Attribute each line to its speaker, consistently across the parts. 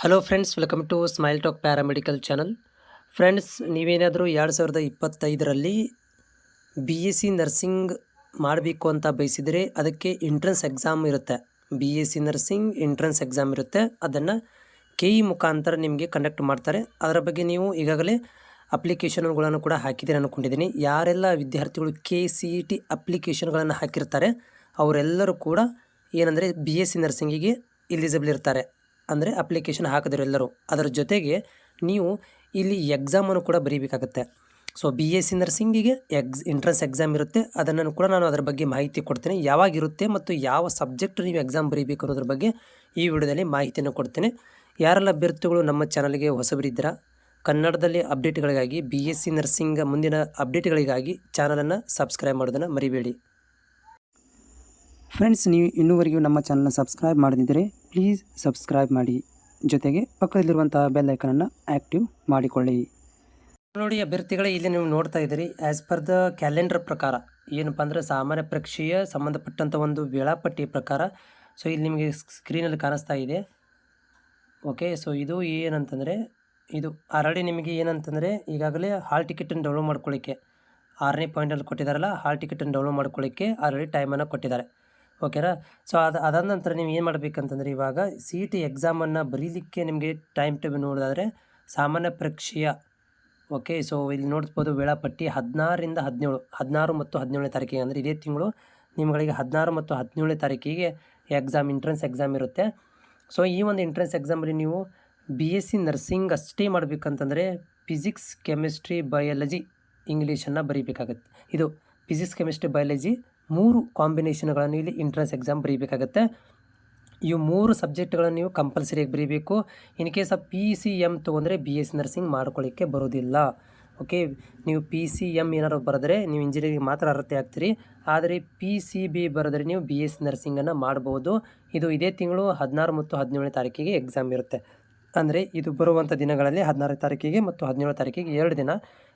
Speaker 1: Hello friends, welcome to Smile Talk paramedical channel. Friends, ನೀವೇನಾದರೂ 2025ರಲ್ಲಿ BSc nursing ಮಾಡಬೇಕು ಅಂತ ಬಯಸಿದರೆ ಅದಕ್ಕೆ ಎಂಟ್ರೆನ್ಸ್ ಎಕ್ಸಾಮ್ ಇರುತ್ತೆ. BSc ನರ್ಸಿಂಗ್ ಎಂಟ್ರೆನ್ಸ್ ಎಕ್ಸಾಮ್ ಇರುತ್ತೆ. ಅದನ್ನು KE ಮುಖಾಂತರ ನಿಮಗೆ ಕಂಡಕ್ಟ್ ಮಾಡ್ತಾರೆ. ಅದರ ಬಗ್ಗೆ ನೀವು ಈಗಾಗಲೇ ಅಪ್ಲಿಕೇಶನ್ಗಳನ್ನು ಕೂಡ ಹಾಕಿದ್ದೀರಿ ಅಂದ್ಕೊಂಡಿದ್ದೀನಿ. ಯಾರೆಲ್ಲ ವಿದ್ಯಾರ್ಥಿಗಳು KCET ಅಪ್ಲಿಕೇಶನ್ಗಳನ್ನು ಹಾಕಿರ್ತಾರೆ ಅವರೆಲ್ಲರೂ ಕೂಡ ಏನಂದರೆ BSc ನರ್ಸಿಂಗಿಗೆ ಎಲಿಜಿಬಲ್ ಇರ್ತಾರೆ. ಅಂದರೆ ಅಪ್ಲಿಕೇಶನ್ ಹಾಕಿದ್ರು ಎಲ್ಲರೂ. ಅದರ ಜೊತೆಗೆ ನೀವು ಇಲ್ಲಿ ಎಕ್ಸಾಮನ್ನು ಕೂಡ ಬರೀಬೇಕಾಗುತ್ತೆ. ಸೊ BSc ನರ್ಸಿಂಗಿಗೆ ಎಂಟ್ರೆನ್ಸ್ ಎಕ್ಸಾಮ್ ಇರುತ್ತೆ. ಅದನ್ನು ಕೂಡ ನಾನು ಅದರ ಬಗ್ಗೆ ಮಾಹಿತಿ ಕೊಡ್ತೇನೆ. ಯಾವಾಗಿರುತ್ತೆ ಮತ್ತು ಯಾವ ಸಬ್ಜೆಕ್ಟ್ ನೀವು ಎಕ್ಸಾಮ್ ಬರೀಬೇಕು ಅನ್ನೋದ್ರ ಬಗ್ಗೆ ಈ ವಿಡಿಯೋದಲ್ಲಿ ಮಾಹಿತಿಯನ್ನು ಕೊಡ್ತೇನೆ. ಯಾರೆಲ್ಲ ಅಭ್ಯರ್ಥಿಗಳು ನಮ್ಮ ಚಾನಲ್ಗೆ ಹೊಸಬರಿದ್ದೀರಾ, ಕನ್ನಡದಲ್ಲಿ ಅಪ್ಡೇಟ್ಗಳಿಗಾಗಿ BSc ನರ್ಸಿಂಗ್ ಮುಂದಿನ ಅಪ್ಡೇಟ್ಗಳಿಗಾಗಿ ಚಾನಲನ್ನು ಸಬ್ಸ್ಕ್ರೈಬ್ ಮಾಡೋದನ್ನು ಮರಿಬೇಡಿ.
Speaker 2: ಫ್ರೆಂಡ್ಸ್, ನೀವು ಇನ್ನೂವರೆಗೂ ನಮ್ಮ ಚಾನಲ್ನ ಸಬ್ಸ್ಕ್ರೈಬ್ ಮಾಡದಿದ್ದರೆ ಪ್ಲೀಸ್ ಸಬ್ಸ್ಕ್ರೈಬ್ ಮಾಡಿ. ಜೊತೆಗೆ ಪಕ್ಕದಲ್ಲಿರುವಂತಹ ಬೆಲ್ ಐಕನನ್ನು ಆ್ಯಕ್ಟಿವ್ ಮಾಡಿಕೊಳ್ಳಿ.
Speaker 1: ನೋಡಿ ಅಭ್ಯರ್ಥಿಗಳೇ, ಇಲ್ಲಿ ನೀವು ನೋಡ್ತಾ ಇದ್ದೀರಿ ಆ್ಯಸ್ ಪರ್ ದ ಕ್ಯಾಲೆಂಡರ್ ಪ್ರಕಾರ ಏನಪ್ಪ ಅಂದರೆ ಸಾಮಾನ್ಯ ಪರೀಕ್ಷೆಯ ಸಂಬಂಧಪಟ್ಟಂಥ ಒಂದು ವೇಳಾಪಟ್ಟಿ ಪ್ರಕಾರ. ಸೊ ಇಲ್ಲಿ ನಿಮಗೆ ಸ್ಕ್ರೀನಲ್ಲಿ ಕಾಣಿಸ್ತಾ ಇದೆ. ಓಕೆ, ಸೊ ಇದು ಏನಂತಂದರೆ ಇದು ಆಲ್ರೆಡಿ ನಿಮಗೆ ಏನಂತಂದರೆ ಈಗಾಗಲೇ ಹಾಲ್ ಟಿಕೆಟನ್ನು ಡೌನ್ಲೋಡ್ ಮಾಡ್ಕೊಳ್ಳಿಕ್ಕೆ 6ನೇ ಪಾಯಿಂಟಲ್ಲಿ ಕೊಟ್ಟಿದ್ದಾರಲ್ಲ, ಹಾಲ್ ಟಿಕೆಟನ್ನು ಡೌನ್ಲೋಡ್ ಮಾಡ್ಕೊಳ್ಳಿಕ್ಕೆ ಆಲ್ರೆಡಿ ಟೈಮನ್ನು ಕೊಟ್ಟಿದ್ದಾರೆ. ಓಕೆನಾ. ಸೊ ಅದಾದ ನಂತರ ನೀವು ಏನು ಮಾಡಬೇಕಂತಂದರೆ ಇವಾಗ CET ಎಕ್ಸಾಮನ್ನು ಬರೀಲಿಕ್ಕೆ ನಿಮಗೆ ಟೈಮ್ ಟೇಬಲ್ ನೋಡೋದಾದರೆ ಸಾಮಾನ್ಯ ಪರೀಕ್ಷೆಯ ಓಕೆ, ಸೊ ಇಲ್ಲಿ ನೋಡ್ಬೋದು ವೇಳಾಪಟ್ಟಿ 16 ಮತ್ತು 17ನೇ ತಾರೀಕಿಗೆ, ಅಂದರೆ ಇದೇ ತಿಂಗಳು ನಿಮ್ಮಗಳಿಗೆ 16 ಮತ್ತು 17ನೇ ತಾರೀಕಿಗೆ ಎಂಟ್ರೆನ್ಸ್ ಎಕ್ಸಾಮ್ ಇರುತ್ತೆ. ಸೊ ಈ ಒಂದು ಎಂಟ್ರೆನ್ಸ್ ಎಕ್ಸಾಮಲ್ಲಿ ನೀವು BSc ನರ್ಸಿಂಗ್ ಅಷ್ಟೇ ಮಾಡಬೇಕಂತಂದರೆ ಫಿಸಿಕ್ಸ್, ಕೆಮಿಸ್ಟ್ರಿ, ಬಯಾಲಜಿ, ಇಂಗ್ಲೀಷನ್ನು ಬರೀಬೇಕಾಗತ್ತೆ. ಇದು ಫಿಸಿಕ್ಸ್, ಕೆಮಿಸ್ಟ್ರಿ, ಬಯಾಲಜಿ 3 ಕಾಂಬಿನೇಷನ್ಗಳನ್ನು ಇಲ್ಲಿ ಎಂಟ್ರೆನ್ಸ್ ಎಕ್ಸಾಮ್ ಬರೀಬೇಕಾಗತ್ತೆ. ಇವು 3 ಸಬ್ಜೆಕ್ಟ್ಗಳನ್ನು ನೀವು ಕಂಪಲ್ಸರಿಯಾಗಿ ಬರೀಬೇಕು. ಇನ್ ಕೇಸ್ PCM ತೊಗೊಂಡ್ರೆ BSc ನರ್ಸಿಂಗ್ ಮಾಡ್ಕೊಳ್ಳಿಕ್ಕೆ ಬರೋದಿಲ್ಲ. ಓಕೆ, ನೀವು PCM ಏನಾದ್ರು ಬರೆದ್ರೆ ನೀವು ಇಂಜಿನಿಯರಿಂಗ್ ಮಾತ್ರ ಅರ್ಹತೆ ಆಗ್ತೀರಿ. ಆದರೆ PCB ಬರೆದ್ರೆ ನೀವು BSc ನರ್ಸಿಂಗನ್ನು ಮಾಡ್ಬೋದು. ಇದು ಇದೇ ತಿಂಗಳು 16 ಮತ್ತು 17ನೇ ತಾರೀಕಿಗೆ ಎಕ್ಸಾಮ್ ಇರುತ್ತೆ. ಅಂದರೆ ಇದು ಬರುವಂಥ ದಿನಗಳಲ್ಲಿ 16ನೇ ತಾರೀಕಿಗೆ ಮತ್ತು 17ನೇ ತಾರೀಕಿಗೆ 2 ದಿನ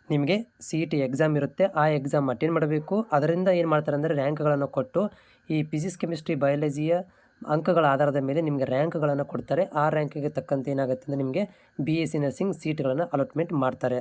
Speaker 1: ನಿಮಗೆ CET ಎಕ್ಸಾಮ್ ಇರುತ್ತೆ. ಆ ಎಕ್ಸಾಮ್ ಅಟೆಂಡ್ ಮಾಡಬೇಕು. ಅದರಿಂದ ಏನು ಮಾಡ್ತಾರೆ ಅಂದರೆ ರ್ಯಾಂಕ್ಗಳನ್ನು ಕೊಟ್ಟು ಈ ಫಿಸಿಕ್ಸ್, ಕೆಮಿಸ್ಟ್ರಿ, ಬಯಾಲಜಿಯ ಅಂಕಗಳ ಆಧಾರದ ಮೇಲೆ ನಿಮಗೆ ರ್ಯಾಂಕ್ಗಳನ್ನು ಕೊಡ್ತಾರೆ. ಆ ರ್ಯಾಂಕಿಗೆ ತಕ್ಕಂತೆ ಏನಾಗುತ್ತೆ ಅಂದರೆ ನಿಮಗೆ BSc ನರ್ಸಿಂಗ್ ಸೀಟ್ಗಳನ್ನು ಅಲಾಟ್ಮೆಂಟ್ ಮಾಡ್ತಾರೆ.